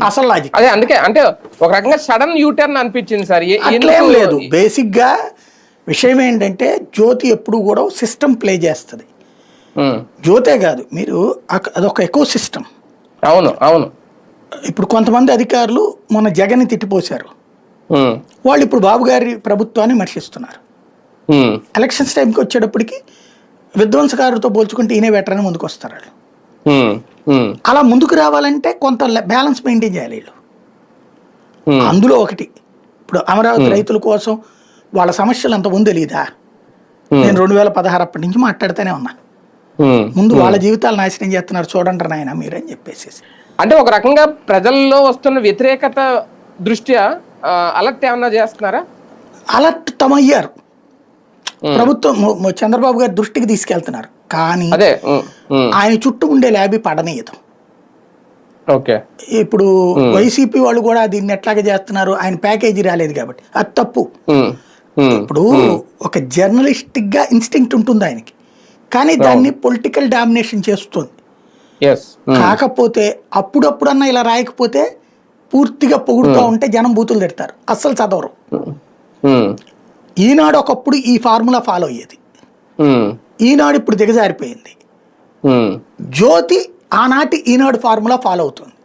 అసలు లాజిక్ అదే అందుకే అంటే ఒక రకంగా సడన్ యూటర్న్ అనిపించింది సార్. అట్లేం లేదు. బేసిక్గా విషయం ఏంటంటే జ్యోతి ఎప్పుడు కూడా సిస్టమ్ ప్లే చేస్తుంది. జ్యోతే కాదు, మీరు అదొక ఎకో సిస్టమ్. అవును అవును. ఇప్పుడు కొంతమంది అధికారులు మొన్న జగన్ని తిట్టిపోశారు, వాళ్ళు ఇప్పుడు బాబు గారి ప్రభుత్వాన్ని విమర్శిస్తున్నారు. ఎలక్షన్స్ టైంకి వచ్చేటప్పటికి విధ్వంసకారులతో పోల్చుకుంటే ఈయనే బెటర్ అని ముందుకు వస్తారు వాళ్ళు. అలా ముందుకు రావాలంటే కొంత బ్యాలెన్స్ మెయింటైన్ చేయాలి వీళ్ళు. అందులో ఒకటి, ఇప్పుడు అమరావతి రైతుల కోసం వాళ్ళ సమస్యలు అంతకుముందు తెలీదా? నేను 2016 అప్పటి నుంచి మాట్లాడుతూనే ఉన్నా. ముందు వాళ్ళ జీవితాలు నాశనం చేస్తున్నారు చూడండి నాయన మీరని చెప్పేసి. అంటే ఒక రకంగా ప్రజల్లో వస్తున్న వ్యతిరేకత దృష్ట్యా అలర్ట్ ఏమన్నా చేస్తున్నారా? అలర్ట్ తమయ్యారు. ప్రభుత్వం చంద్రబాబు గారి దృష్టికి తీసుకెళ్తున్నారు, కానీ ఆయన చుట్టూ ఉండే ల్యాబీ పడనీయదు. ఇప్పుడు వైసీపీ వాళ్ళు కూడా దీన్ని ఎట్లాగే చేస్తున్నారు, ఆయన ప్యాకేజీ రాలేదు కాబట్టి అది తప్పు. ఇప్పుడు ఒక జర్నలిస్టిక్ గా ఇన్స్టింక్ట్ ఉంటుంది ఆయనకి, కానీ దాన్ని పొలిటికల్ డామినేషన్ చేస్తుంది. కాకపోతే అప్పుడప్పుడన్నా ఇలా రాయకపోతే పూర్తిగా పొగుడుతూ ఉంటే జనం బూతులు తిడతారు, అస్సలు చదవరు. ఈనాడు ఒకప్పుడు ఈ ఫార్ములా ఫాలో అయ్యేది, ఈనాడు ఇప్పుడు దిగజారిపోయింది. జ్యోతి ఆనాటి ఈనాడు ఫార్ములా ఫాలో అవుతుంది.